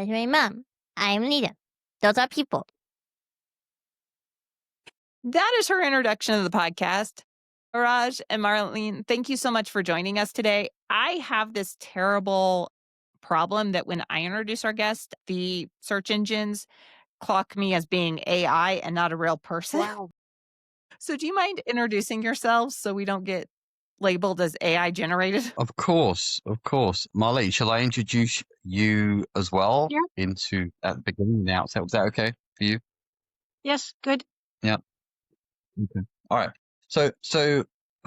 That's my mom. I'm Lita. Those are people. That is her introduction to the podcast. Raj and Marleen, thank you so much for joining us today. I have this terrible problem that when I introduce our guest, the search engines clock me as being AI and not a real person. Wow. So do you mind introducing yourselves so we don't get labeled as AI generated? Of course. Marleen, shall I introduce you as well Yeah. at the beginning, the outset? Was that okay for you? Yes, good. Yeah. Okay. All right. So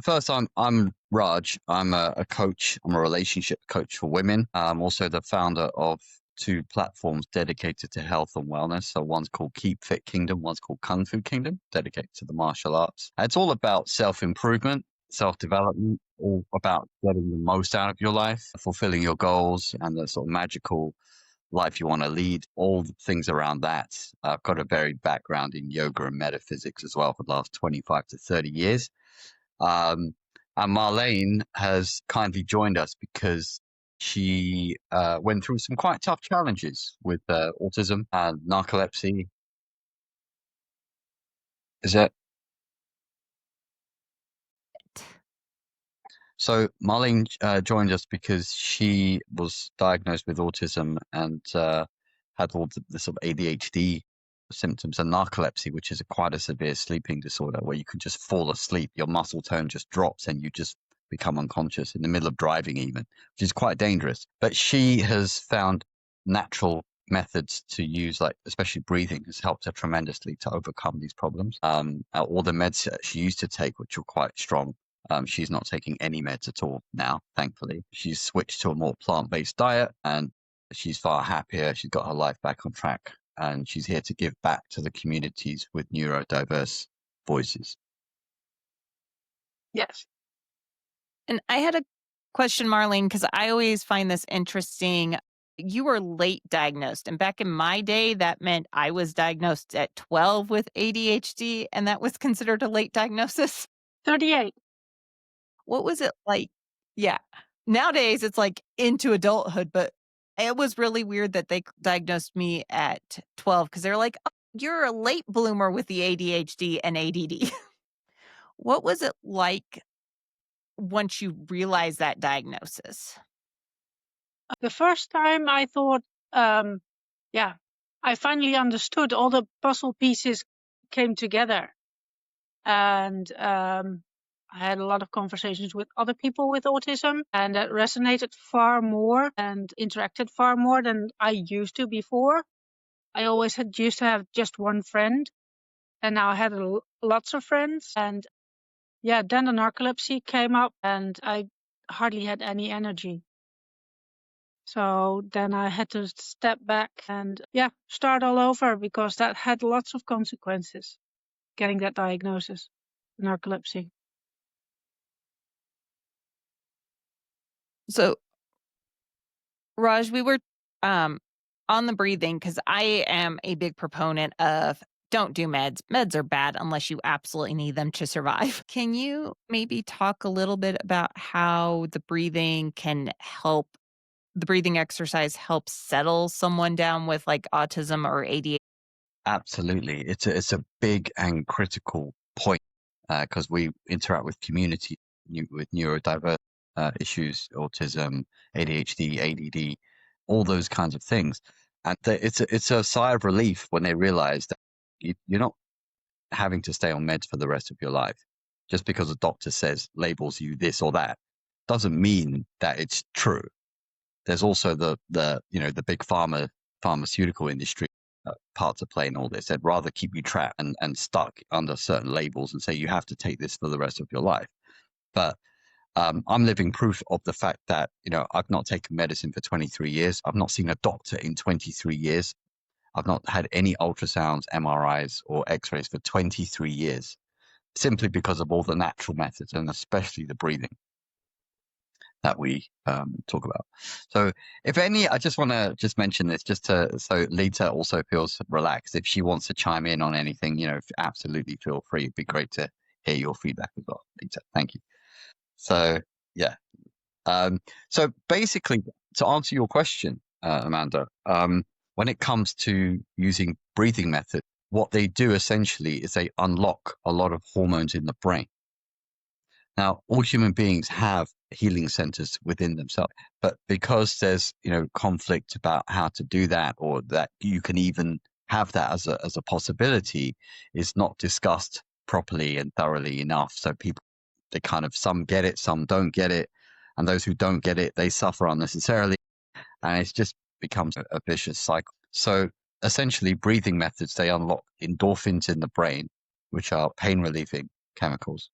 first, I'm Raj. I'm a coach. I'm a relationship coach for women. I'm also the founder of two platforms dedicated to health and wellness. So one's called Keep Fit Kingdom, one's called Kung Fu Kingdom, dedicated to the martial arts. It's all about self-improvement, self-development, all about getting the most out of your life, fulfilling your goals, and the sort of magical life you want to lead, all the things around that. I've got a varied background in yoga and metaphysics as well for the last 25 to 30 years. And Marleen has kindly joined us because she went through some quite tough challenges with autism and narcolepsy. Is that so? Marleen joined us because she was diagnosed with autism and had all the sort of ADHD symptoms and narcolepsy, which is quite a severe sleeping disorder where you can just fall asleep, your muscle tone just drops, and you just become unconscious in the middle of driving, even, which is quite dangerous. But she has found natural methods to use, like especially breathing, has helped her tremendously to overcome these problems. All the meds that she used to take, which were quite strong, she's not taking any meds at all now, thankfully. She's switched to a more plant-based diet and she's far happier. She's got her life back on track and she's here to give back to the communities with neurodiverse voices. Yes. And I had a question, Marleen, because I always find this interesting. You were late diagnosed. And back in my day, that meant I was diagnosed at 12 with ADHD, and that was considered a late diagnosis. 38. What was it like? Yeah. Nowadays, it's like into adulthood, but it was really weird that they diagnosed me at 12 because they're like, oh, you're a late bloomer with the ADHD and ADD. What was it like once you realized that diagnosis? The first time I thought, I finally understood. All the puzzle pieces came together. And I had a lot of conversations with other people with autism, and that resonated far more and interacted far more than I used to before. I always used to have just one friend, and now I had lots of friends. And then the narcolepsy came up, and I hardly had any energy. So then I had to step back and start all over, because that had lots of consequences, getting that diagnosis, narcolepsy. So, Raj, we were on the breathing because I am a big proponent of don't do meds. Meds are bad unless you absolutely need them to survive. Can you maybe talk a little bit about how the breathing exercise helps settle someone down with like autism or ADHD? Absolutely. It's a big and critical point because we interact with community with neurodiverse issues, autism, ADHD, ADD, all those kinds of things. And it's a sigh of relief when they realize that you're not having to stay on meds for the rest of your life. Just because a doctor labels you this or that doesn't mean that it's true. There's also the big pharmaceutical industry part to play in all this. They'd rather keep you trapped and stuck under certain labels and say you have to take this for the rest of your life. But I'm living proof of the fact that, I've not taken medicine for 23 years. I've not seen a doctor in 23 years. I've not had any ultrasounds, MRIs, or x-rays for 23 years, simply because of all the natural methods and especially the breathing that we talk about. So I just want to mention this so Lita also feels relaxed. If she wants to chime in on anything, absolutely feel free. It'd be great to hear your feedback as well, Lita. Thank you. So, yeah. So basically, to answer your question, Amanda, when it comes to using breathing methods, what they do essentially is they unlock a lot of hormones in the brain. Now, all human beings have healing centers within themselves, but because there's, conflict about how to do that, or that you can even have that as a possibility, is not discussed properly and thoroughly enough. So people, they kind of, some get it, some don't get it, and those who don't get it, they suffer unnecessarily, and it's just becomes a vicious cycle. So essentially, breathing methods, they unlock endorphins in the brain, which are pain relieving chemicals.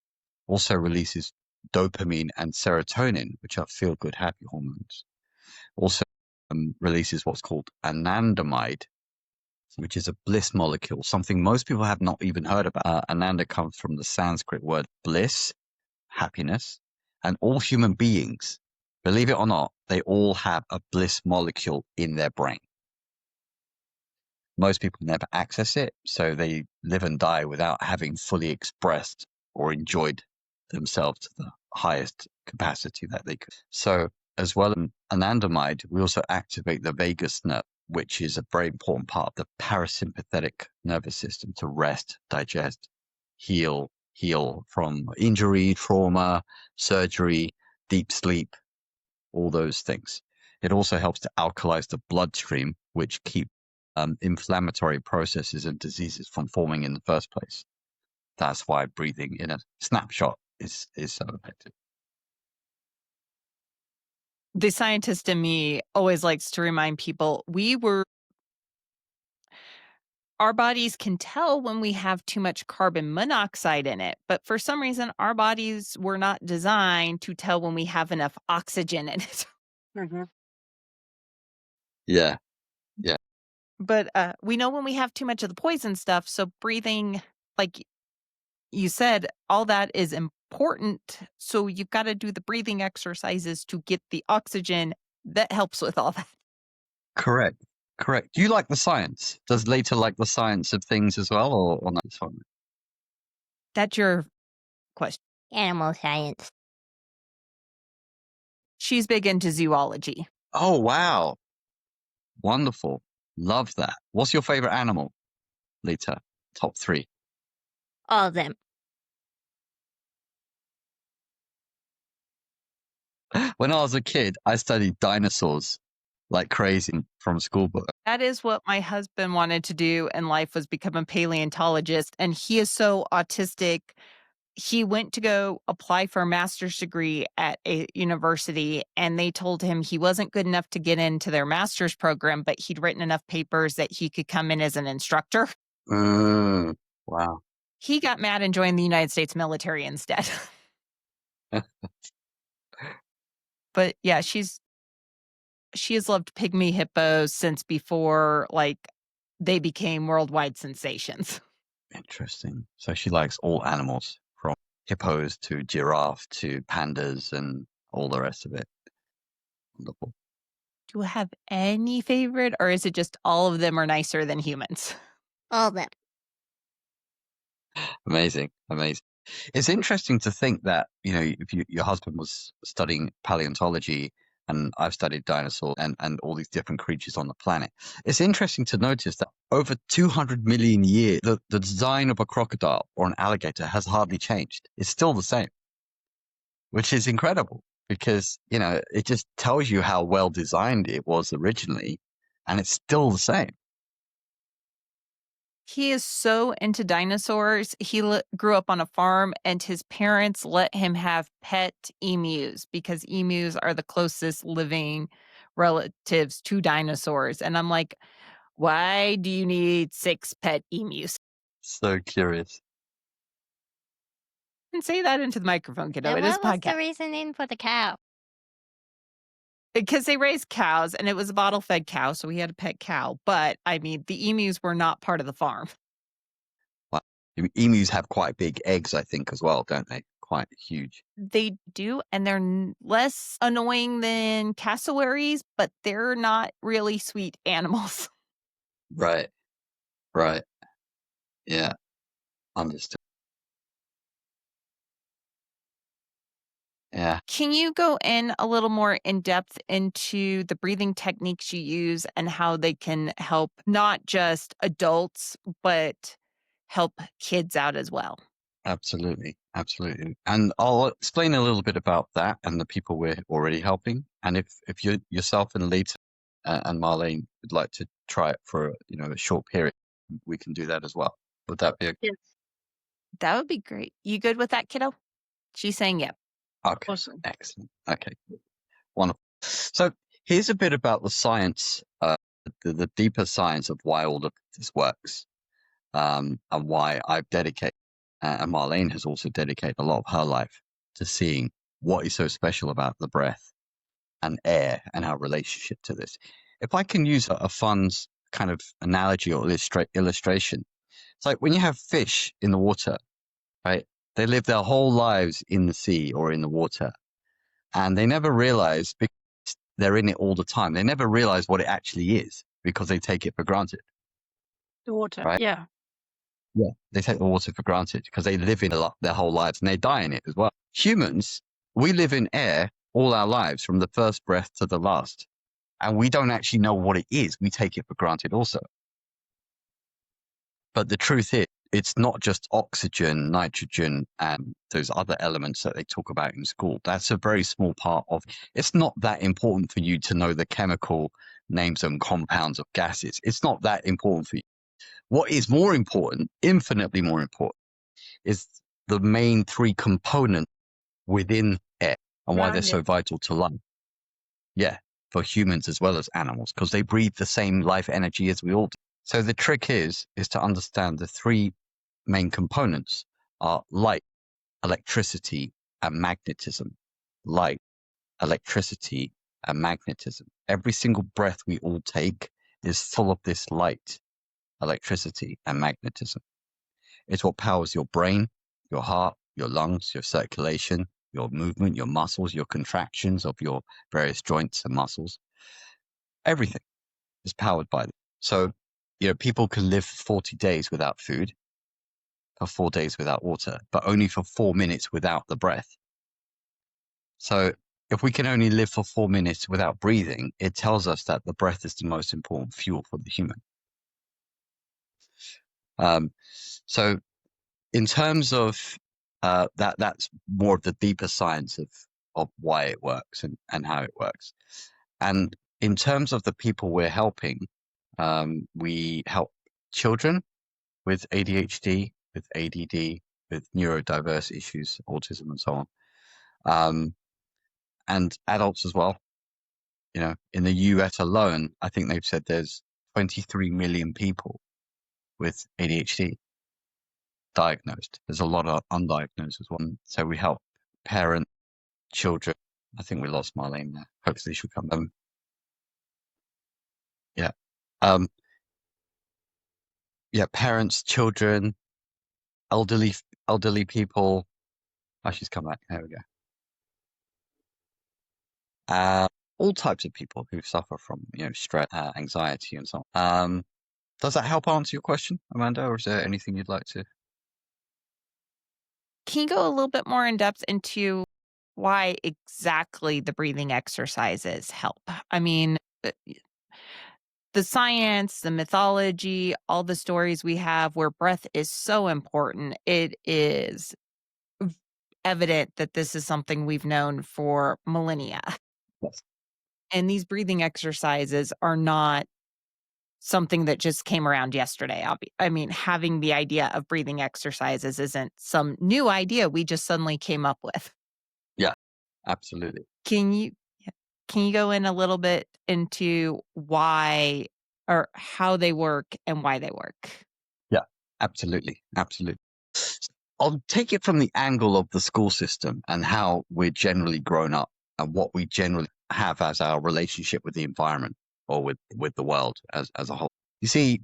Also releases dopamine and serotonin, which are feel good, happy hormones. Also releases what's called anandamide, which is a bliss molecule, something most people have not even heard about. Ananda comes from the Sanskrit word bliss, happiness, and all human beings, believe it or not, they all have a bliss molecule in their brain. Most people never access it, so they live and die without having fully expressed or enjoyed themselves to the highest capacity that they could. So, as well as anandamide, we also activate the vagus nerve, which is a very important part of the parasympathetic nervous system to rest, digest, heal from injury, trauma, surgery, deep sleep, all those things. It also helps to alkalize the bloodstream, which keep inflammatory processes and diseases from forming in the first place. That's why breathing in a snapshot is so effective. The scientist in me always likes to remind people our bodies can tell when we have too much carbon monoxide in it, but for some reason, our bodies were not designed to tell when we have enough oxygen in it. Mhm. Yeah. But we know when we have too much of the poison stuff. So breathing, like you said, all that is important. So you've got to do the breathing exercises to get the oxygen that helps with all that. Correct. Do you like the science? Does Later like the science of things as well, or not? That's your question. Animal science. She's big into zoology. Oh, wow. Wonderful. Love that. What's your favorite animal, Lita? Top 3. All of them. When I was a kid, I studied dinosaurs like crazy from school book. That is what my husband wanted to do in life, was become a paleontologist. And he is so autistic. He went to go apply for a master's degree at a university, and they told him he wasn't good enough to get into their master's program, but he'd written enough papers that he could come in as an instructor. Wow. He got mad and joined the United States military instead. But yeah, she has loved pygmy hippos since before they became worldwide sensations. Interesting. So she likes all animals, from hippos to giraffe to pandas and all the rest of it. Wonderful. Do you have any favorite, or is it just all of them are nicer than humans? All of them. Amazing. It's interesting to think that, if your husband was studying paleontology and I've studied dinosaurs and all these different creatures on the planet. It's interesting to notice that over 200 million years, the design of a crocodile or an alligator has hardly changed. It's still the same, which is incredible because, it just tells you how well designed it was originally, and it's still the same. He is so into dinosaurs. He grew up on a farm, and his parents let him have pet emus because emus are the closest living relatives to dinosaurs. And I'm like, why do you need 6 pet emus? So curious. And say that into the microphone, kiddo. And It is a what was the podcast. reasoning for the cow? Because they raised cows, and it was a bottle-fed cow, so he had a pet cow. But, I mean, the emus were not part of the farm. Wow. Emus have quite big eggs, I think, as well, don't they? Quite huge. They do, and they're less annoying than cassowaries, but they're not really sweet animals. Right. Yeah. Understood. Yeah. Can you go in a little more in depth into the breathing techniques you use and how they can help not just adults, but help kids out as well? Absolutely, absolutely. And I'll explain a little bit about that and the people we're already helping. And if you yourself and Lita and Marlene would like to try it for a short period, we can do that as well. Would that be Yes. That would be great. You good with that, kiddo? She's saying yep. okay? Awesome. Excellent. Okay, wonderful. So here's a bit about the science, the deeper science of why all of this works, and why I've dedicated, and Marlene has also dedicated a lot of her life to seeing what is so special about the breath and air and our relationship to this. If I can use a fun kind of analogy or illustration, it's like when you have fish in the water, right? They live their whole lives in the sea or in the water, and they never realize, because they're in it all the time, they never realize what it actually is because they take it for granted, The water. right? Yeah. Yeah, they take the water for granted because they live in it their whole lives and they die in it as well. Humans, we live in air all our lives from the first breath to the last, and we don't actually know what it is. We take it for granted also. But the truth is, it's not just oxygen, nitrogen, and those other elements that they talk about in school. That's a very small part of it. It's not that important for you to know the chemical names and compounds of gases. It's not that important for you. What is more important, infinitely more important, is the main three components within air and why they're Around so it. vital to life. Yeah, for humans as well as animals, because they breathe the same life energy as we all do. So the trick is to understand the three main components are light, electricity, and magnetism. Light, electricity, and magnetism. Every single breath we all take is full of this light, electricity, and magnetism. It's what powers your brain, your heart, your lungs, your circulation, your movement, your muscles, your contractions of your various joints and muscles. Everything is powered by them. So, people can live 40 days without food, for 4 days without water, but only for 4 minutes without the breath. So if we can only live for 4 minutes without breathing, it tells us that the breath is the most important fuel for the human. So in terms of that's more of the deeper science of why it works and how it works. And in terms of the people we're helping, we help children with ADHD, with ADD, with neurodiverse issues, autism, and so on, and adults as well. In the US alone, I think they've said there's 23 million people with ADHD diagnosed. There's a lot of undiagnosed as well. So we help parents, children. I think we lost Marlene there. Hopefully she'll come. Yeah. Yeah, parents, children, elderly people. Oh, she's come back. There we go. All types of people who suffer from, stress, anxiety, and so on. Does that help answer your question, Amanda, or is there anything you'd like to? Can you go a little bit more in depth into why exactly the breathing exercises help? I mean, the science, the mythology, all the stories we have where breath is so important, it is evident that this is something we've known for millennia. Yes. And these breathing exercises are not something that just came around yesterday. I mean, having the idea of breathing exercises isn't some new idea we just suddenly came up with. Yeah, absolutely. Can you go in a little bit into why or how they work and why they work? Yeah, absolutely. Absolutely. I'll take it from the angle of the school system and how we're generally grown up and what we generally have as our relationship with the environment or with the world as a whole. You see,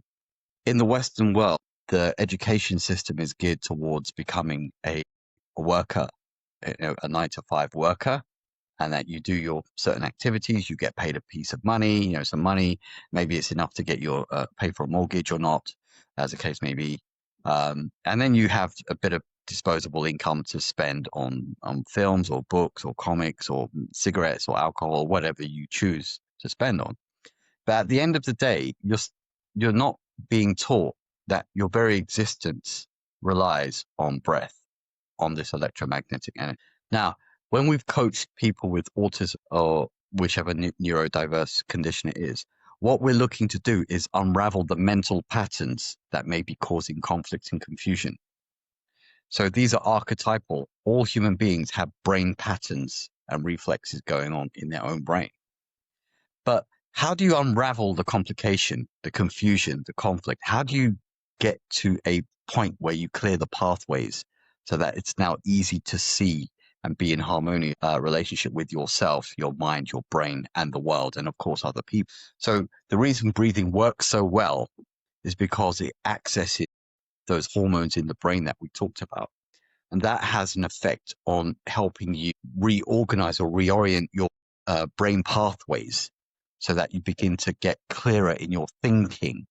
in the Western world, the education system is geared towards becoming a worker, a 9-to-5 worker, and that you do your certain activities, you get paid a piece of money, some money. Maybe it's enough to get pay for a mortgage or not, as the case may be. And then you have a bit of disposable income to spend on films or books or comics or cigarettes or alcohol or whatever you choose to spend on. But at the end of the day, you're not being taught that your very existence relies on breath, on this electromagnetic energy. Now, when we've coached people with autism or whichever neurodiverse condition it is, what we're looking to do is unravel the mental patterns that may be causing conflict and confusion. So these are archetypal. All human beings have brain patterns and reflexes going on in their own brain. But how do you unravel the complication, the confusion, the conflict? How do you get to a point where you clear the pathways so that it's now easy to see and be in harmonious relationship with yourself, your mind, your brain, and the world, and of course other people? So the reason breathing works so well is because it accesses those hormones in the brain that we talked about. And that has an effect on helping you reorganize or reorient your brain pathways so that you begin to get clearer in your thinking.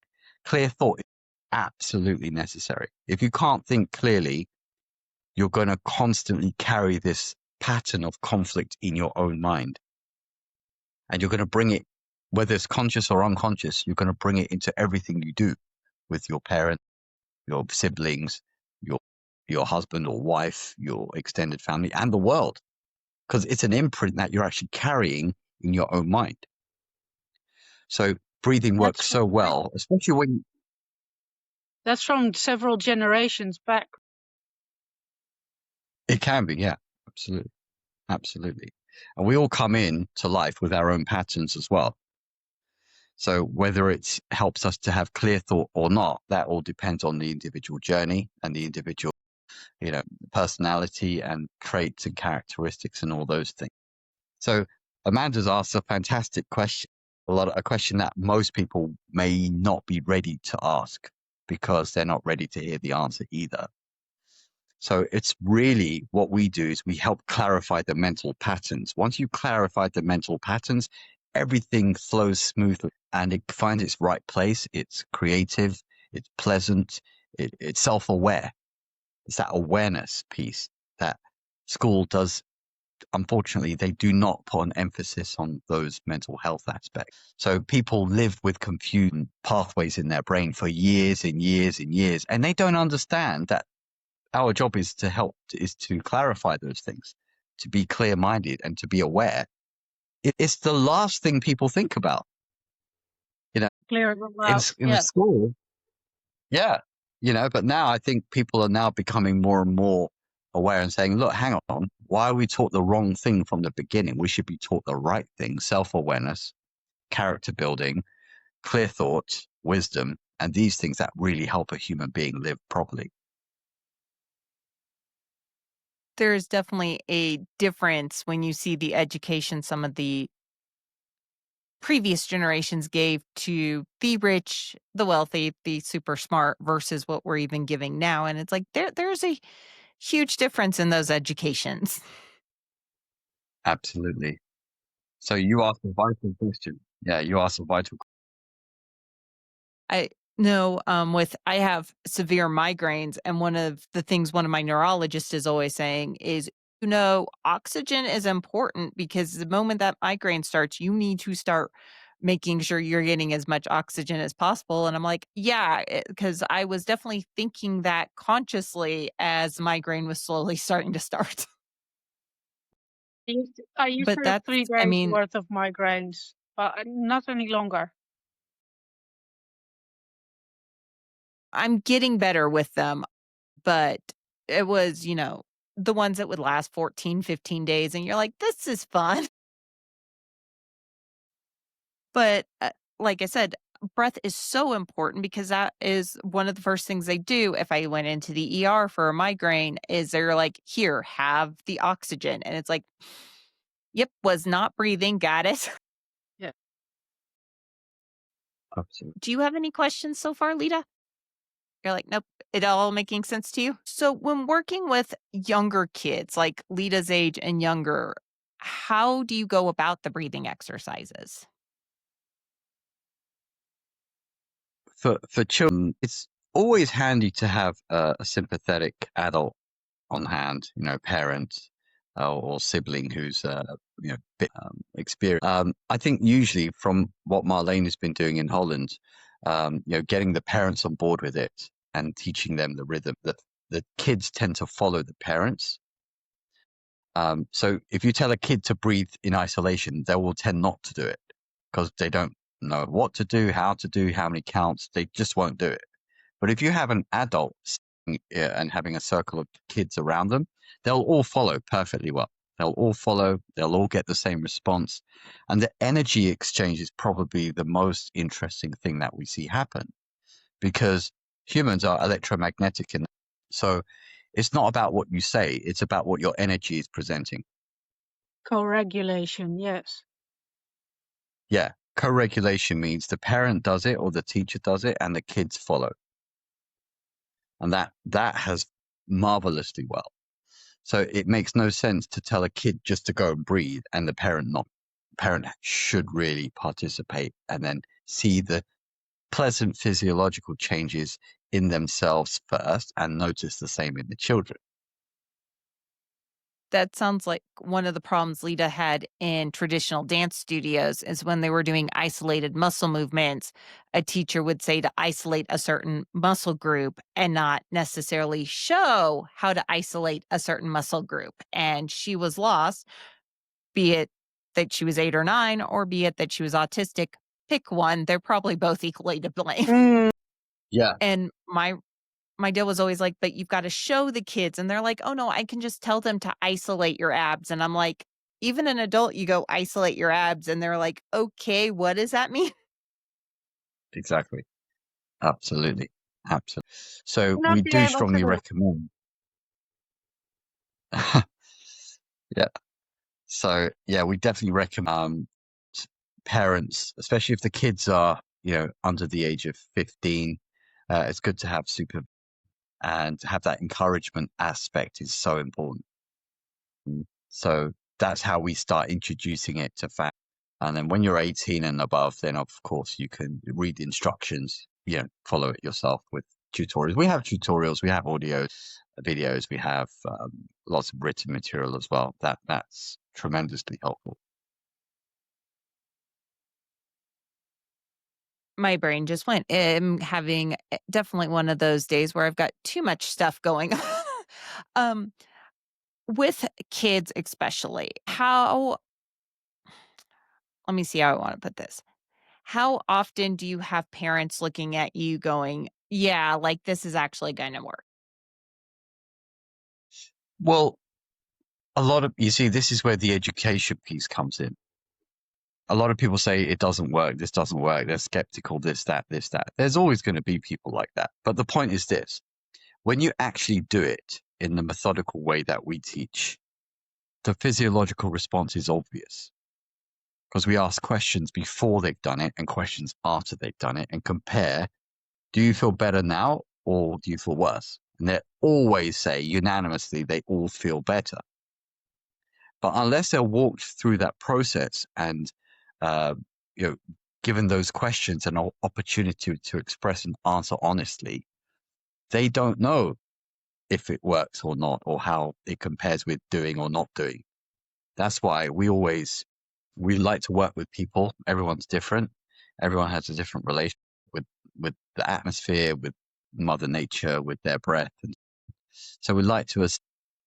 Clear thought is absolutely necessary. If you can't think clearly, you're going to constantly carry this pattern of conflict in your own mind. And you're going to bring it, whether it's conscious or unconscious, you're going to bring it into everything you do with your parents, your siblings, your husband or wife, your extended family, and the world, because it's an imprint that you're actually carrying in your own mind. So breathing works so well, especially when... That's from several generations back. It can be, yeah, absolutely. Absolutely. And we all come in to life with our own patterns as well. So whether it helps us to have clear thought or not, that all depends on the individual journey and the individual, personality and traits and characteristics and all those things. So Amanda's asked a fantastic question, a question that most people may not be ready to ask because they're not ready to hear the answer either. So it's really what we do is we help clarify the mental patterns. Once you clarify the mental patterns, everything flows smoothly and it finds its right place. It's creative, it's pleasant, it's self-aware. It's that awareness piece that school does. Unfortunately, they do not put an emphasis on those mental health aspects. So people live with confused pathways in their brain for years and years and years, and they don't understand that our job is to help, is to clarify those things, to be clear-minded and to be aware. It's the last thing people think about. Clear it out. In school. Yeah. But now I think people are now becoming more and more aware and saying, look, hang on, why are we taught the wrong thing from the beginning? We should be taught the right thing: self-awareness, character building, clear thought, wisdom, and these things that really help a human being live properly. There's definitely a difference when you see the education some of the previous generations gave to the rich, the wealthy, the super smart versus what we're even giving now. And it's like there's a huge difference in those educations. Absolutely. So you asked a vital question. Yeah, you asked a vital question. I know I have severe migraines, and one of the things one of my neurologists is always saying is, oxygen is important because the moment that migraine starts, you need to start making sure you're getting as much oxygen as possible. And I'm like, yeah, because I was definitely thinking that consciously as migraine was slowly starting to start. I used But to have 3 days worth of migraines, but not any longer. I'm getting better with them, but it was, the ones that would last 14, 15 days, and you're like, this is fun. But like I said, breath is so important because that is one of the first things they do if I went into the ER for a migraine is they're like, here, have the oxygen. And it's like, yep, was not breathing. Got it. Yeah. Absolutely. Do you have any questions so far, Lita? You're like, nope, it all making sense to you? So when working with younger kids, like Lita's age and younger, how do you go about the breathing exercises? For children, it's always handy to have a sympathetic adult on hand, parent or sibling who's bit experienced. I think usually from what Marleen has been doing in Holland, getting the parents on board with it and teaching them the rhythm, that the kids tend to follow the parents. So if you tell a kid to breathe in isolation, they will tend not to do it because they don't know what to do, how many counts. They just won't do it. But if you have an adult and having a circle of kids around them, they'll all follow perfectly well. They'll all follow, they'll all get the same response. And the energy exchange is probably the most interesting thing that we see happen, because humans are electromagnetic. So it's not about what you say, it's about what your energy is presenting. Co-regulation, yes. Yeah. Co-regulation means the parent does it or the teacher does it and the kids follow. And that has marvelously well. So it makes no sense to tell a kid just to go and breathe and the parent not. The parent should really participate and then see the pleasant physiological changes in themselves first and notice the same in the children. That sounds like one of the problems Lita had in traditional dance studios is when they were doing isolated muscle movements, a teacher would say to isolate a certain muscle group and not necessarily show how to isolate a certain muscle group. And she was lost, be it that she was 8 or 9, or be it that she was autistic. Pick one. They're probably both equally to blame. Yeah. And my deal was always like, but you've got to show the kids. And they're like, oh no, I can just tell them to isolate your abs. And I'm like, even an adult, you go isolate your abs. And they're like, okay, what does that mean? Exactly. Absolutely. Absolutely. So Not we be do able strongly to. recommend. Yeah. So yeah, we definitely recommend parents, especially if the kids are, under the age of 15, it's good to have and to have that encouragement aspect is so important. So that's how we start introducing it to family. And then when you're 18 and above, then of course you can read the instructions, follow it yourself with tutorials. We have tutorials, we have audio, videos, we have lots of written material as well. That's tremendously helpful. My brain just went. I'm having definitely one of those days where I've got too much stuff going on. With kids, especially, let me see how I want to put this. How often do you have parents looking at you going, yeah, like this is actually going to work? Well, you see, this is where the education piece comes in. A lot of people say it doesn't work, this doesn't work, they're skeptical, this, that. There's always going to be people like that. But the point is this: when you actually do it in the methodical way that we teach, the physiological response is obvious. Because we ask questions before they've done it and questions after they've done it and compare, do you feel better now or do you feel worse? And they always say unanimously they all feel better. But unless they're walked through that process and given those questions an opportunity to express and answer honestly, they don't know if it works or not, or how it compares with doing or not doing. That's why we like to work with people. Everyone's different. Everyone has a different relationship with the atmosphere, with Mother Nature, with their breath. And so we like to assess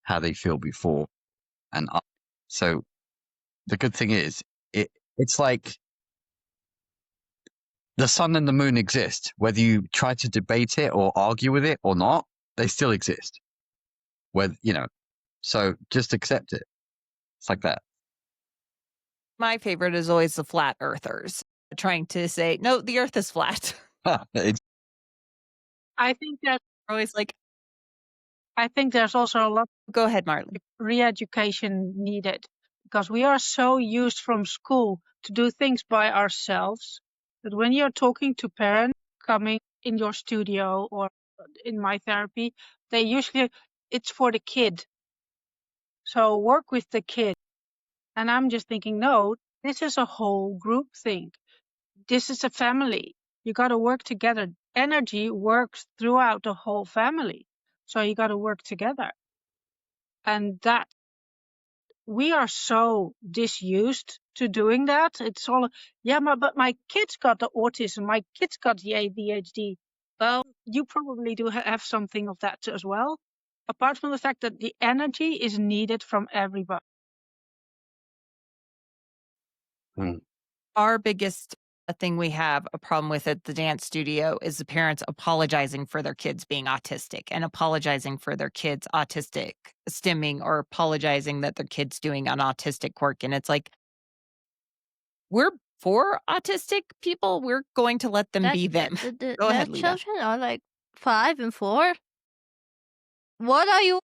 how they feel before and after. So the good thing is it's like the sun and the moon exist. Whether you try to debate it or argue with it or not, they still exist. So just accept it. It's like that. My favorite is always the flat earthers trying to say, no, the earth is flat. I think that Always like, I think there's also a lot go ahead, Marleen. of re-education needed, because we are so used from school to do things by ourselves that when you're talking to parents coming in your studio or in my therapy, they usually, it's for the kid. So work with the kid. And I'm just thinking, no, this is a whole group thing. This is a family. You got to work together. Energy works throughout the whole family. So you got to work together. And that we are so disused to doing that. It's all, yeah, but my kids got the autism, my kids got the ADHD. Well, you probably do have something of that as well. Apart from the fact that the energy is needed from everybody. Our biggest thing we have a problem with at the dance studio is the parents apologizing for their kids being autistic and apologizing for their kids autistic stimming or apologizing that their kids doing an autistic work. And it's like, we're for autistic people. We're going to let them be them. Go ahead, Their Lita. children are like 5 and 4. What are you?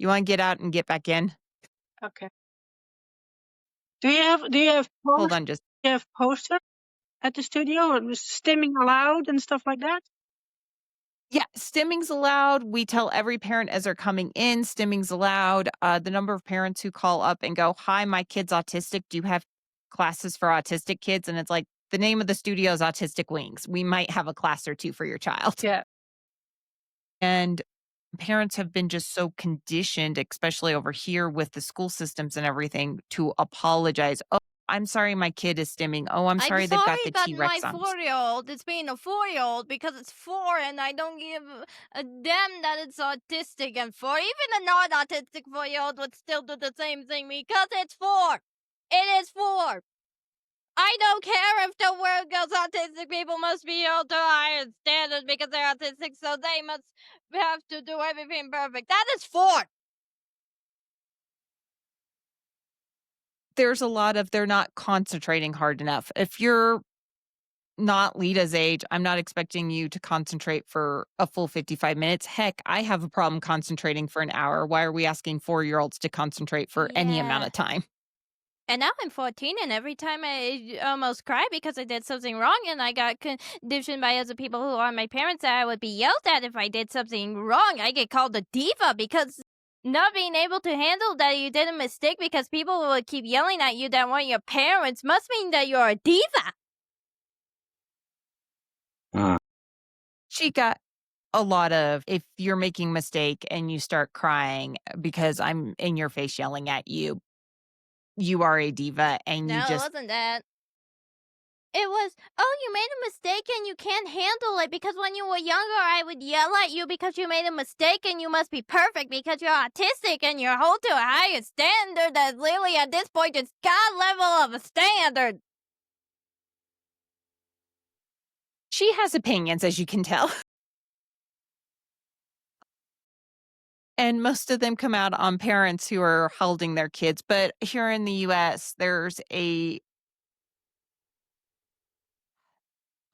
You want to get out and get back in? Okay. Do you have Hold on, just do you have posters at the studio or stimming allowed and stuff like that? yeah, stimming's allowed. We tell every parent as they're coming in, stimming's allowed. The number of parents who call up and go, "Hi, my kid's autistic. Do you have classes for autistic kids?" And it's like, the name of the studio is Autistic Wings. We might have a class or two for your child. Yeah. And parents have been just so conditioned, especially over here with the school systems and everything, to apologize. "Oh, I'm sorry my kid is stimming. Oh, I'm sorry they've got the that T-Rex my on." 4-year-old is being a 4-year-old because it's 4 and I don't give a damn that it's autistic and 4. Even a non-autistic 4-year-old would still do the same thing because it's 4. It is 4. I don't care if the world goes autistic people must be held to a higher standard because they're autistic, so they must have to do everything perfect. That is 4. There's a lot of they're not concentrating hard enough. If you're not Lita's age, I'm not expecting you to concentrate for a full 55 minutes. Heck, I have a problem concentrating for an hour. Why are we asking 4-year-olds to concentrate for any amount Yeah. of time? And now I'm 14, and every time I almost cry because I did something wrong, and I got conditioned by other people who are my parents that I would be yelled at if I did something wrong. I get called a diva because not being able to handle that you did a mistake because people will keep yelling at you that weren't your parents must mean that you're a diva. She got a lot of, if you're making a mistake and you start crying because I'm in your face yelling at you, you are a diva and you No, it just wasn't that. It was, oh, you made a mistake and you can't handle it because when you were younger, I would yell at you because you made a mistake and you must be perfect because you're autistic and you're held to a higher standard that really at this point it's God level of a standard. she has opinions, as you can tell. And most of them come out on parents who are holding their kids. But here in the US, there's a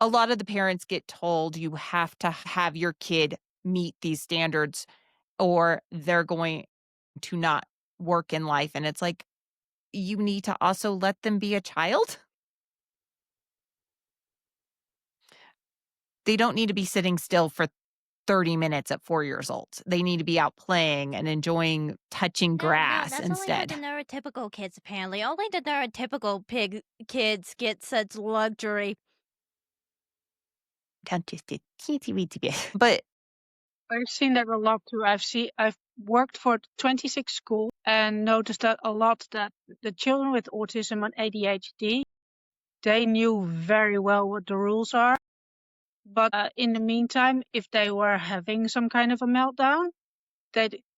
lot of the parents get told you have to have your kid meet these standards or they're going to not work in life. And it's like, you need to also let them be a child. They don't need to be sitting still for 30 minutes at 4 years old. They need to be out playing and enjoying touching grass that's instead. only the neurotypical kids, apparently. Only the neurotypical kids get such luxury. Just a teensy weensy bit. But I've seen that a lot too. I've worked for 26 schools and noticed that a lot that the children with autism and ADHD, they knew very well what the rules are. But in the meantime, if they were having some kind of a meltdown,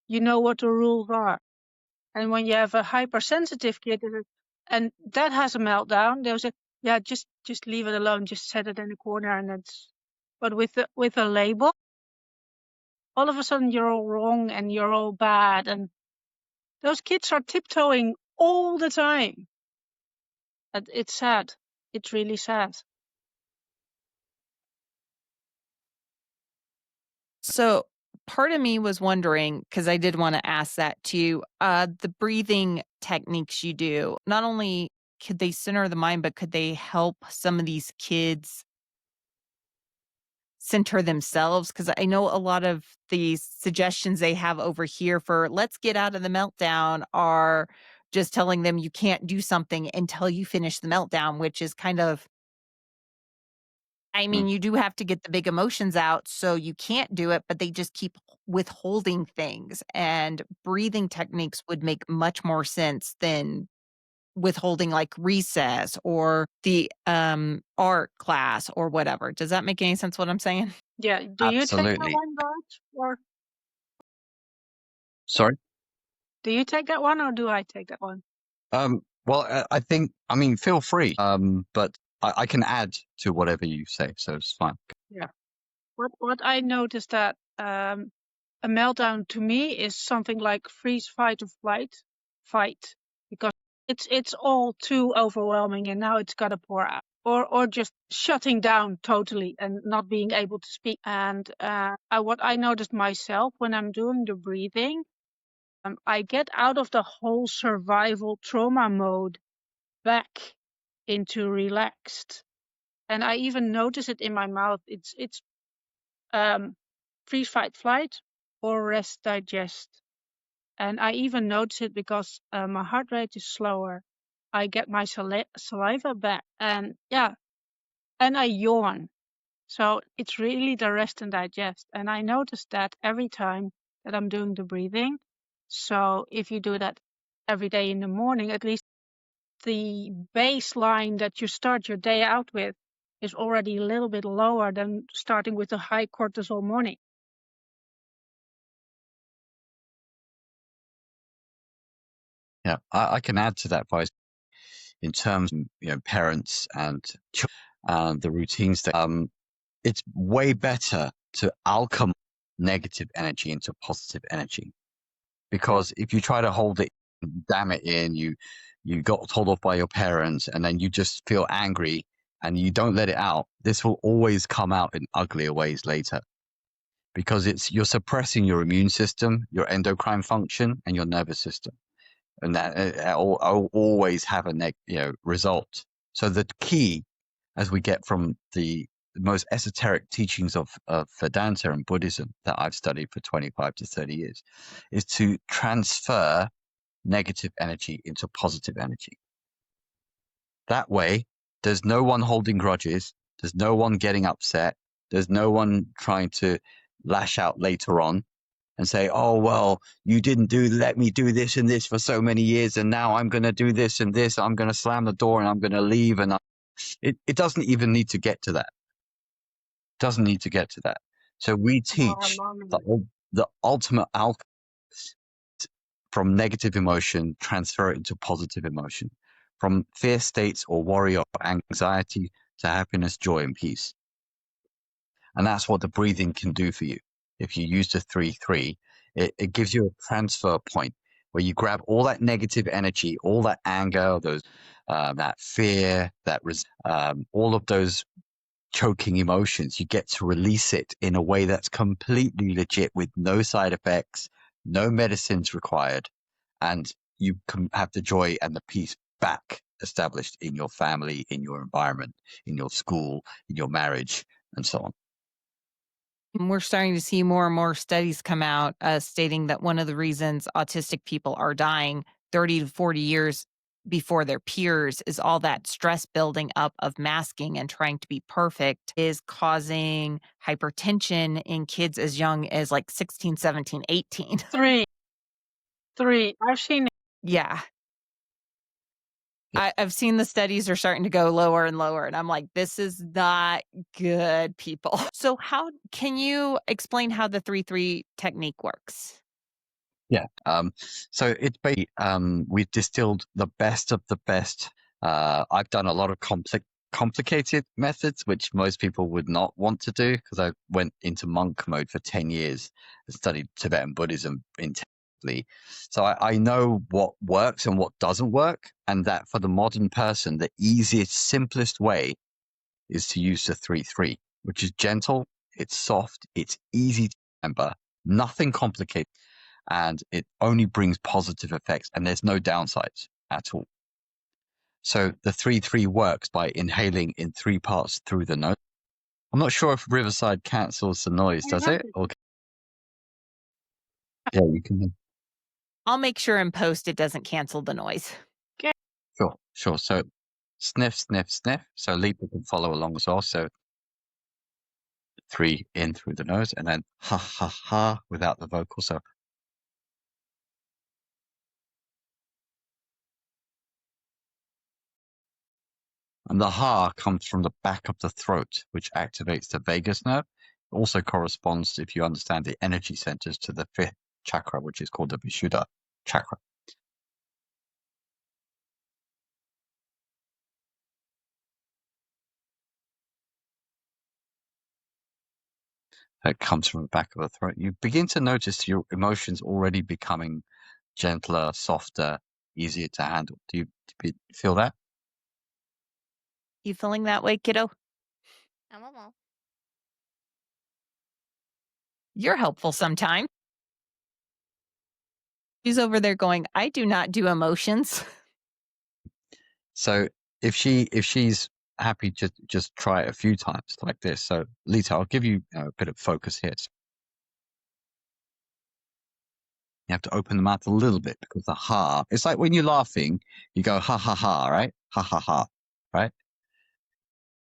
you know what the rules are. And when you have a hypersensitive kid and that has a meltdown, they'll say, "Yeah, just leave it alone. Just set it in the corner." And that's. But with a label, all of a sudden you're all wrong and you're all bad, and those kids are tiptoeing all the time. And it's sad. It's really sad. so part of me was wondering, because I did want to ask that too, the breathing techniques you do, not only could they center the mind, but could they help some of these kids center themselves? Because I know a lot of the suggestions they have over here for let's get out of the meltdown are just telling them you can't do something until you finish the meltdown, which is kind of I mean, you do have to get the big emotions out, so you can't do it, but they just keep withholding things. And breathing techniques would make much more sense than withholding like recess or the art class or whatever. Does that make any sense what I'm saying? Yeah. Do you take that Absolutely. one, Raj? Or Sorry. do you take that one, or do I take that one? Well, I think, I mean, feel free. But I can add to whatever you say, so it's fine. Yeah. What I noticed that a meltdown to me is something like freeze, fight, or fight, because it's all too overwhelming, and now it's got to pour out, or just shutting down totally and not being able to speak. And what I noticed myself when I'm doing the breathing, I get out of the whole survival trauma mode back into relaxed. And I even notice it in my mouth. It's freeze, fight, flight, or rest, digest. And I even notice it because my heart rate is slower. I get my saliva back, and and I yawn. So it's really the rest and digest. And I notice that every time that I'm doing the breathing. So if you do that every day in the morning, at least the baseline that you start your day out with is already a little bit lower than starting with a high cortisol morning. Yeah, I can add to that by in terms of parents and the routines that it's way better to alchemize negative energy into positive energy, because if you try to hold it, damn it in, you got told off by your parents and then you just feel angry and you don't let it out, this will always come out in uglier ways later, because you're suppressing your immune system, your endocrine function, and your nervous system, and that will always have a result. So the key, as we get from the most esoteric teachings of Vedanta and Buddhism that I've studied for 25 to 30 years, is to transfer negative energy into positive energy. That way, there's no one holding grudges, there's no one getting upset, there's no one trying to lash out later on and say, oh, well, you didn't let me do this and this for so many years, and now I'm going to do this and this, I'm going to slam the door and I'm going to leave. And it doesn't even need to get to that. Doesn't need to get to that. So we teach the ultimate alchemy from negative emotion, transfer it into positive emotion, from fear states or worry or anxiety to happiness, joy, and peace. And that's what the breathing can do for you. If you use the 3-3, it gives you a transfer point where you grab all that negative energy, all that anger, that fear, all of those choking emotions. You get to release it in a way that's completely legit, with no side effects, no medicines required, and you can have the joy and the peace back established in your family, in your environment, in your school, in your marriage, and so on. We're starting to see more and more studies come out stating that one of the reasons autistic people are dying 30 to 40 years before their peers is all that stress building up of masking and trying to be perfect is causing hypertension in kids as young as like 16, 17, 18. Three. I've seen it. Yeah. I've seen the studies are starting to go lower and lower, and I'm like, this is not good, people. So how can you explain how the 3-3 technique works? Yeah. So it's basically we've distilled the best of the best. I've done a lot of complicated methods, which most people would not want to do, because I went into monk mode for 10 years and studied Tibetan Buddhism intensely. So I know what works and what doesn't work, and that for the modern person, the easiest, simplest way is to use the 3-3, which is gentle, it's soft, it's easy to remember, nothing complicated, and it only brings positive effects, and there's no downsides at all. So the 3-3 works by inhaling in 3 parts through the nose. I'm not sure if Riverside cancels the noise, does it? Okay. Yeah, you can. I'll make sure in post it doesn't cancel the noise. Sure. So sniff, sniff, sniff. So Lipa can follow along as well. So 3 in through the nose, and then ha ha ha without the vocal. So and the ha comes from the back of the throat, which activates the vagus nerve. It also corresponds, if you understand the energy centers, to the 5th chakra, which is called the Vishuddha chakra. It comes from the back of the throat. You begin to notice your emotions already becoming gentler, softer, easier to handle. Do you feel that? You feeling that way, kiddo? I don't know. You're helpful sometimes. She's over there going, I do not do emotions. So if she's happy to just try it a few times like this. So Lita, I'll give you a bit of focus here. So you have to open the mouth a little bit because the ha, it's like when you're laughing, you go ha ha ha, right? Ha ha ha, right?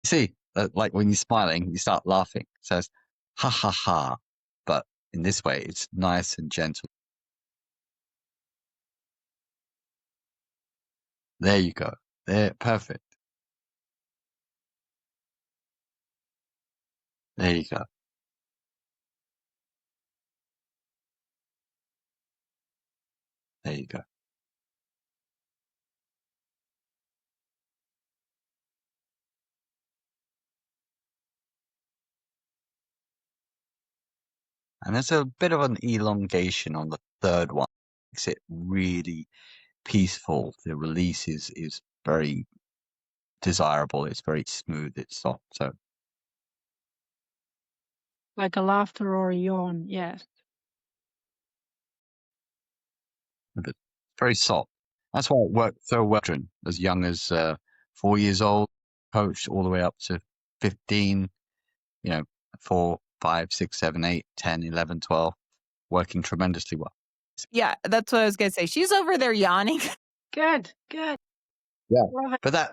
See, like when you're smiling, you start laughing. So it's ha ha ha, but in this way, it's nice and gentle. There you go. There, perfect. There you go. There you go. And there's a bit of an elongation on the third one. Makes it really peaceful. The release is very desirable. It's very smooth. It's soft. So Like a laughter or a yawn, yes. but very soft. That's why it worked so well. Children as young as 4 years old, coached all the way up to 15, 4, 5, 6, 7, 8, 10, 11, 12, working tremendously well. Yeah, that's what I was going to say. She's over there yawning. Good, good. Yeah. Love it. But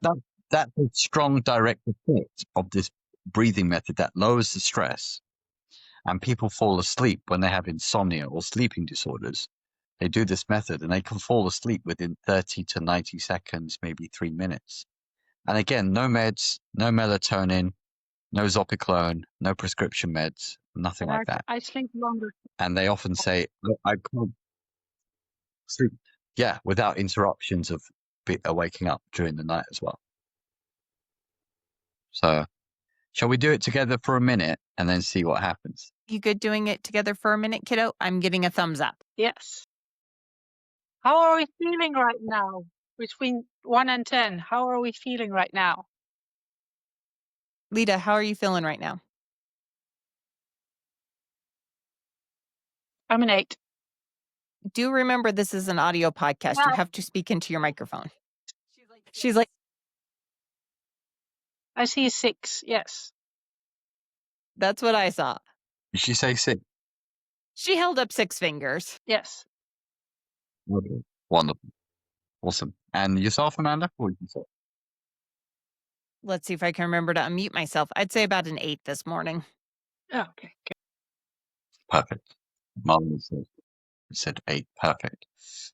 that's a strong direct effect of this breathing method that lowers the stress. And people fall asleep when they have insomnia or sleeping disorders. They do this method and they can fall asleep within 30 to 90 seconds, maybe 3 minutes. And again, no meds, no melatonin, no Zopiclone, no prescription meds, nothing like that. I sleep longer. And they often say, I can't sleep. Yeah, without interruptions of waking up during the night as well. So shall we do it together for a minute and then see what happens? You good doing it together for a minute, kiddo? I'm getting a thumbs up. Yes. How are we feeling right now? Between 1 and 10, how are we feeling right now? Lita, how are you feeling right now? I'm an 8. Do remember this is an audio podcast. You Well, have to speak into your microphone. She's like, I see a 6, yes. that's what I saw. Did she say 6? She held up 6 fingers. Yes. Okay. Wonderful. Awesome. And yourself, Amanda? What did you say? Let's see if I can remember to unmute myself. I'd say about an 8 this morning. Oh, okay. Good. Perfect. Marlon said 8. Perfect.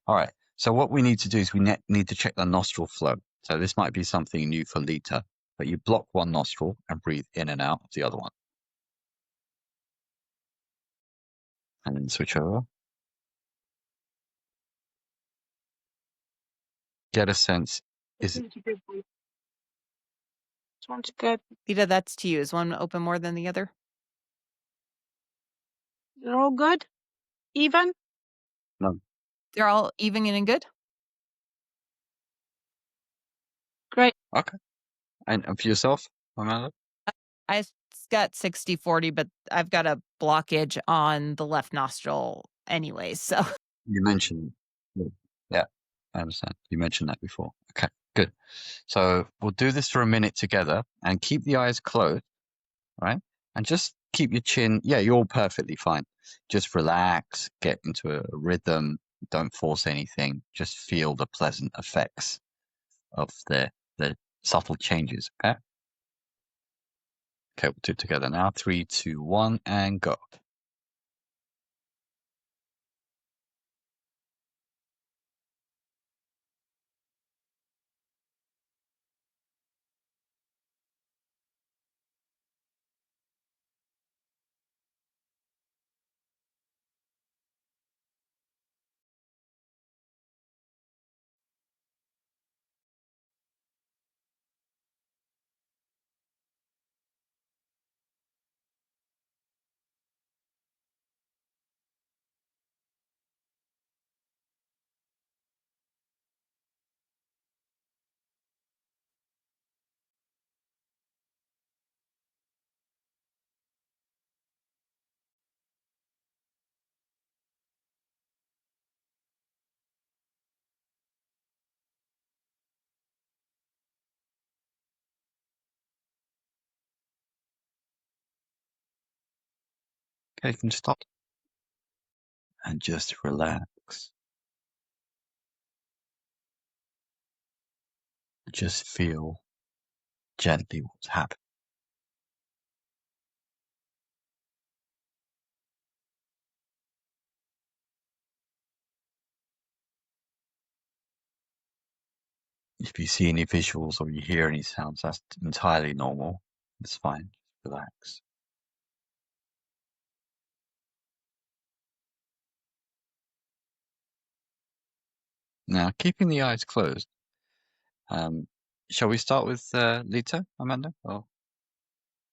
All right. So what we need to do is we need to check the nostril flow. So this might be something new for Lita, but you block one nostril and breathe in and out of the other one. And then switch over. Get a sense. Is it? This one's good. Lita, that's to you. Is one open more than the other? They're all good? Even? No. They're all even and good? Great. Okay. And for yourself, Amanda? I got 60-40, but I've got a blockage on the left nostril anyways. So You mentioned. Yeah, I understand. You mentioned that before. Okay, good. So we'll do this for a minute together and keep the eyes closed, right? And just keep your chin. Yeah, you're all perfectly fine. Just relax, get into a rhythm. Don't force anything. Just feel the pleasant effects of the subtle changes. Okay. Okay, we'll do it together now. 3, 2, 1, and go. Okay, you can stop and just relax. Just feel gently what's happening. If you see any visuals or you hear any sounds, that's entirely normal. It's fine. Just relax. Now, keeping the eyes closed, shall we start with Lita, Amanda? Or...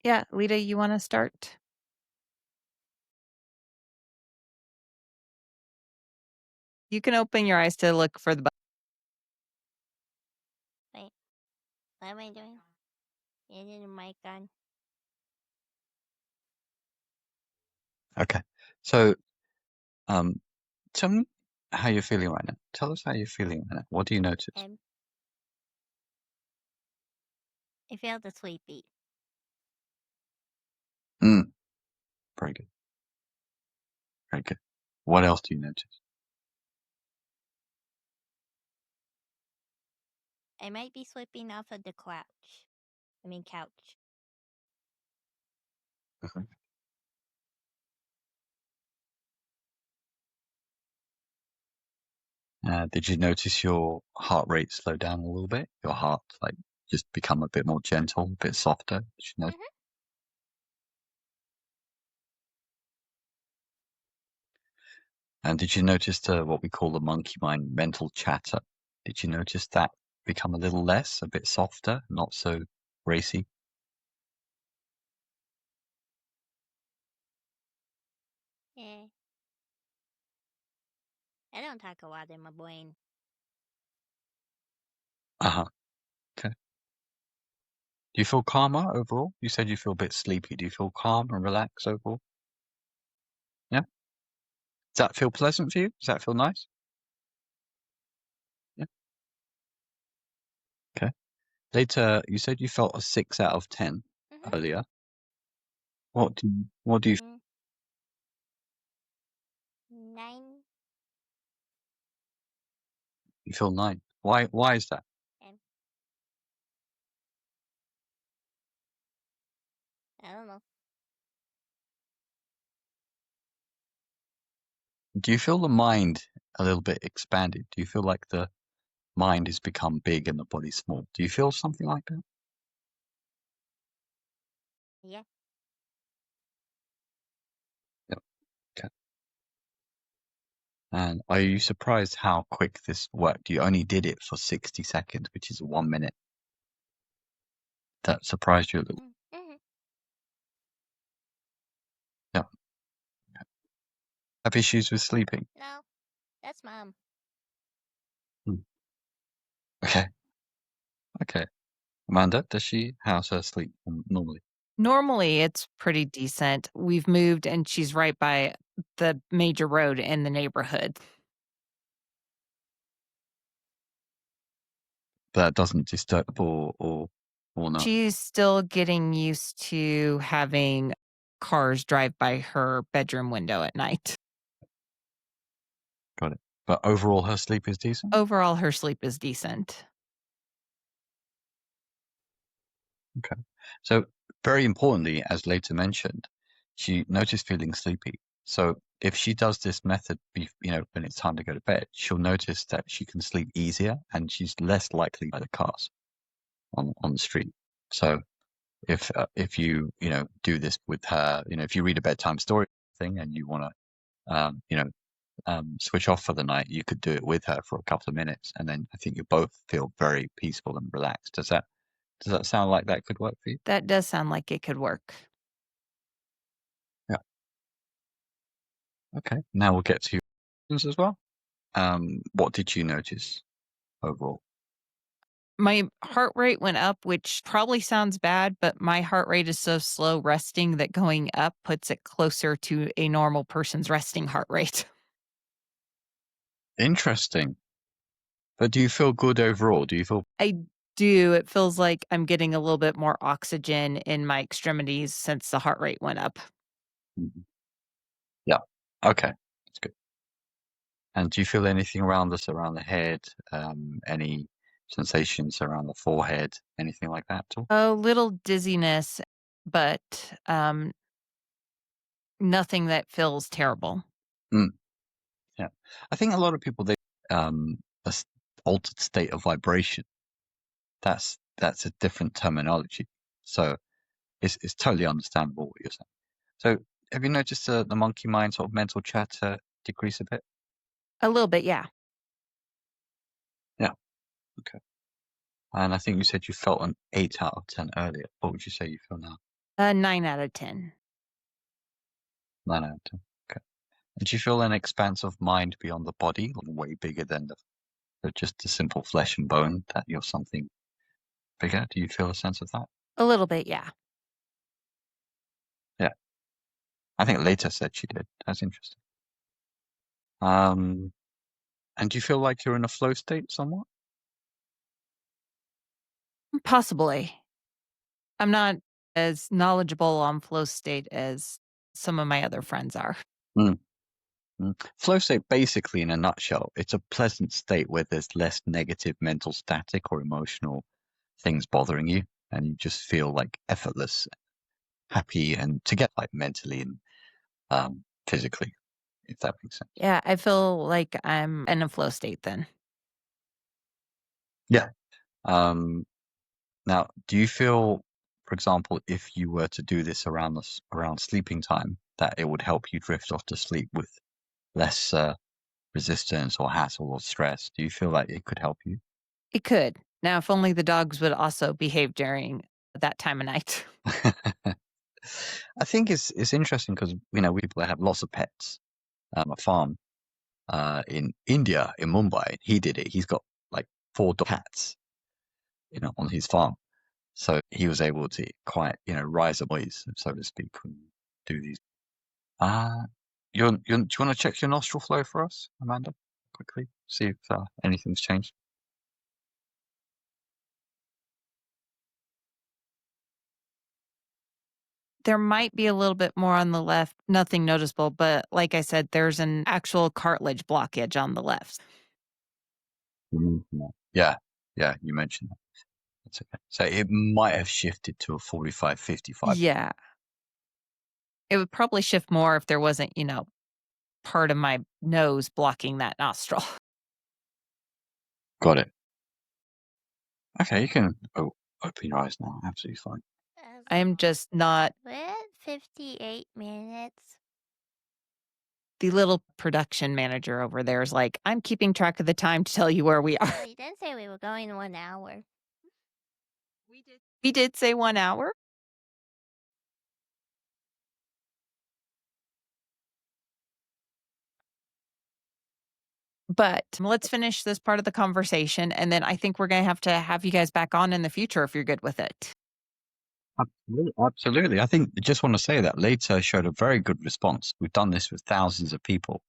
Yeah, Lita, you want to start? You can open your eyes to look for the button. Wait, what am I doing? Is the mic on? Okay, so tell me how you're feeling right now. Tell us how you're feeling right now. What do you notice? I feel the sleepy. Very good. Very good. What else do you notice? I might be slipping off of the couch. Couch. Okay. Did you notice your heart rate slow down a little bit? Your heart, like, just become a bit more gentle, a bit softer? Did you notice? And did you notice what we call the monkey mind mental chatter? Did you notice that become a little less, a bit softer, not so racy? Yeah. I don't talk a lot in my brain. Uh-huh. Okay. Do you feel calmer overall? You said you feel a bit sleepy. Do you feel calm and relaxed overall? Yeah? Does that feel pleasant for you? Does that feel nice? Yeah. Okay. Later, you said you felt a 6 out of 10 earlier. What do you 9. you feel 9? Why is that? I don't know. Do you feel the mind a little bit expanded? Do you feel like the mind has become big and the body small? Do you feel something like that? Yeah. Yep. Okay. And are you surprised how quick this worked? You only did it for 60 seconds, which is 1 minute. That surprised you a little? Yeah. Have issues with sleeping? No, that's Mom. Okay. Okay. Amanda, how's her sleep normally? Normally, it's pretty decent. We've moved and she's right by the major road in the neighborhood. That doesn't disturb or not? She's still getting used to having cars drive by her bedroom window at night. Got it. But overall, her sleep is decent? Overall, her sleep is decent. Okay. So very importantly, as later mentioned, she noticed feeling sleepy. So if she does this method, when it's time to go to bed, she'll notice that she can sleep easier and she's less likely by the cars on the street. So if you do this with her, if you read a bedtime story thing and you want to switch off for the night, you could do it with her for a couple of minutes, and then I think you both feel very peaceful and relaxed. Does that sound like that could work for you? That does sound like it could work. Yeah. Okay. Now we'll get to questions as well. What did you notice overall? My heart rate went up, which probably sounds bad, but my heart rate is so slow resting that going up puts it closer to a normal person's resting heart rate. Interesting. But do you feel good overall? Do you feel I do. It feels like I'm getting a little bit more oxygen in my extremities since the heart rate went up. Mhm. Yeah. Okay. That's good. And do you feel anything around the head? Any sensations around the forehead? Anything like that at all? A little dizziness, but nothing that feels terrible. Mm, yeah. I think a lot of people altered state of vibration. That's a different terminology. So it's totally understandable what you're saying. So have you noticed the monkey mind sort of mental chatter decrease a bit? A little bit, yeah. Yeah. Okay. And I think you said you felt an 8 out of 10 earlier. What would you say you feel now? 9 out of 10. 9 out of 10. Okay. And do you feel an expansive mind beyond the body, way bigger than just the simple flesh and bone, that you're something bigger? Do you feel a sense of that? A little bit, yeah. Yeah. I think later said she did. That's interesting. And do you feel like you're in a flow state somewhat? Possibly. I'm not as knowledgeable on flow state as some of my other friends are. Mm. Flow state, basically, in a nutshell, it's a pleasant state where there's less negative mental static or emotional things bothering you, and you just feel like effortless, happy, and together, like mentally and physically, if that makes sense. Yeah, I feel like I'm in a flow state then. Yeah. Now, do you feel, for example, if you were to do this around sleeping time, that it would help you drift off to sleep with less resistance or hassle or stress? Do you feel like it could help you? It could. Now, if only the dogs would also behave during that time of night. I think it's interesting because we people that have lots of pets, a farm in India, in Mumbai. He did it. He's got like 4 cats, on his farm. So he was able to quite, rise a boys, so to speak, when you do these. Do you want to check your nostril flow for us, Amanda? Quickly, see if anything's changed. There might be a little bit more on the left, nothing noticeable, but like I said, there's an actual cartilage blockage on the left. Yeah, you mentioned that. That's okay. So it might have shifted to a 45, 55. Yeah. It would probably shift more if there wasn't, part of my nose blocking that nostril. Got it. Okay, you can open your eyes now. Absolutely fine. I am just not With 58 minutes. the little production manager over there is like, I'm keeping track of the time to tell you where we are. We didn't say we were going in 1 hour. We did say 1 hour. But let's finish this part of the conversation, and then I think we're going to have you guys back on in the future if you're good with it. Absolutely. I think I just want to say that later showed a very good response. We've done this with thousands of people,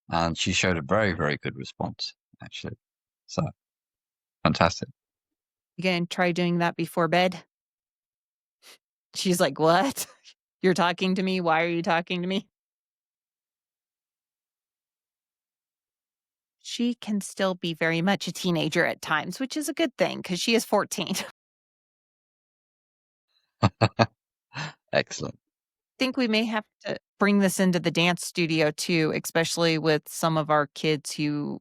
and she showed a very, very good response, actually. So fantastic. You going to try doing that before bed? She's like, what? You're talking to me? Why are you talking to me? She can still be very much a teenager at times, which is a good thing because she is 14. Excellent. Think we may have to bring this into the dance studio too, especially with some of our kids who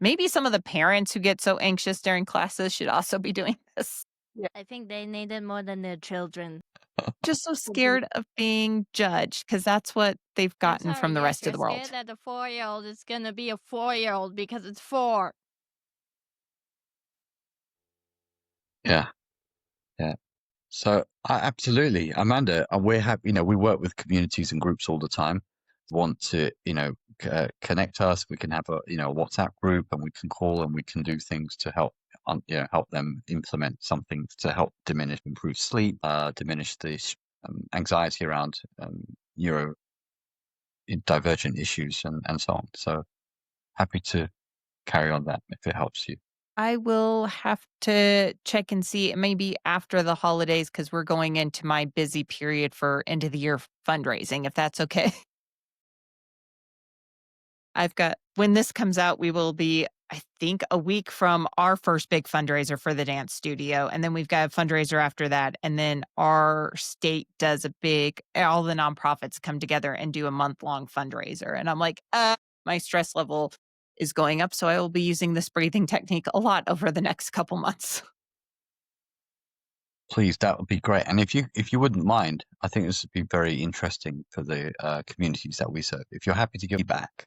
maybe some of the parents who get so anxious during classes should also be doing this. I think they need it more than their children. Just so scared of being judged because that's what they've I'm gotten sorry, from the yes, rest of you're the world. scared that the 4-year-old is gonna be a 4-year-old because it's 4. Yeah. Yeah. So absolutely, Amanda, we're happy. We work with communities and groups all the time. Want to, connect us? We can have a, a WhatsApp group, and we can call and we can do things to help, help them implement something to help improve sleep, diminish the anxiety around neurodivergent issues and so on. So happy to carry on that if it helps you. I will have to check and see maybe after the holidays because we're going into my busy period for end of the year fundraising, if that's okay. When this comes out, we will be, I think, a week from our first big fundraiser for the dance studio. And then we've got a fundraiser after that. And then our state does all the nonprofits come together and do a month-long fundraiser. And I'm like, my stress level is going up. So I will be using this breathing technique a lot over the next couple months. Please, that would be great. And if you wouldn't mind, I think this would be very interesting for the communities that we serve. If you're happy to give feedback,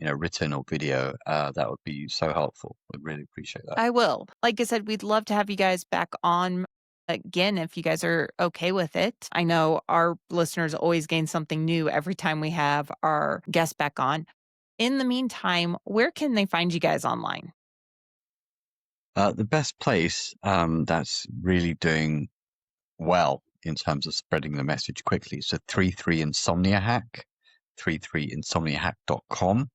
written or video, that would be so helpful. We'd really appreciate that. I will. Like I said, we'd love to have you guys back on again if you guys are okay with it. I know our listeners always gain something new every time we have our guests back on. In the meantime, where can they find you guys online? The best place that's really doing well in terms of spreading the message quickly is the 33 Insomnia Hack, 33insomniahack.com.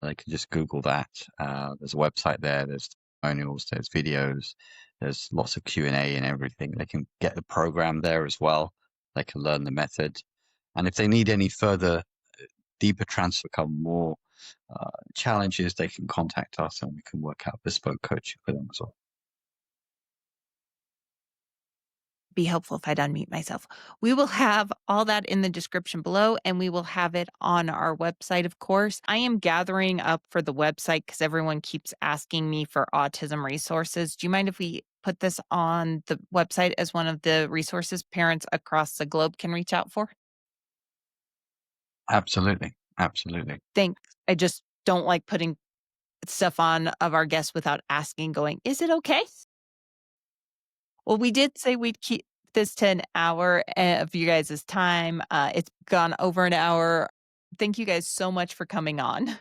They can just Google that. There's a website there. There's testimonials, there's videos, there's lots of Q&A and everything. They can get the program there as well. They can learn the method. And if they need any further deeper transfer, become more challenges, they can contact us and we can work out bespoke coaching for them as well. Be helpful if I'd unmute myself. We will have all that in the description below, and we will have it on our website, of course. I am gathering up for the website because everyone keeps asking me for autism resources. Do you mind if we put this on the website as one of the resources parents across the globe can reach out for? Absolutely. Absolutely. Thanks. I just don't like putting stuff on of our guests without asking, going, is it okay? Well, we did say we'd keep this to an hour of you guys' time. It's gone over an hour. Thank you guys so much for coming on.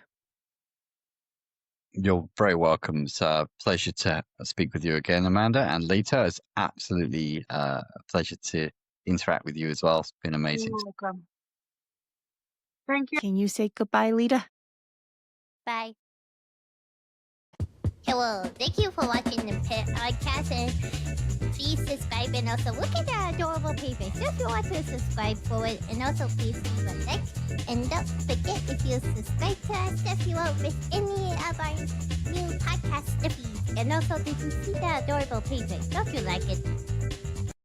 You're very welcome. It's a pleasure to speak with you again, Amanda. And Lita, it's absolutely a pleasure to interact with you as well. It's been amazing. You're welcome. Thank you. Can you say goodbye, Lita? Bye. Hello, thank you for watching the podcast, and please subscribe and also look at our adorable paper. So if you want to subscribe for it, and also please leave a like. And don't forget, if you subscribe to our stuff, you won't miss any of our new podcast stuffies. And also, did you see the adorable paper? Don't you like it?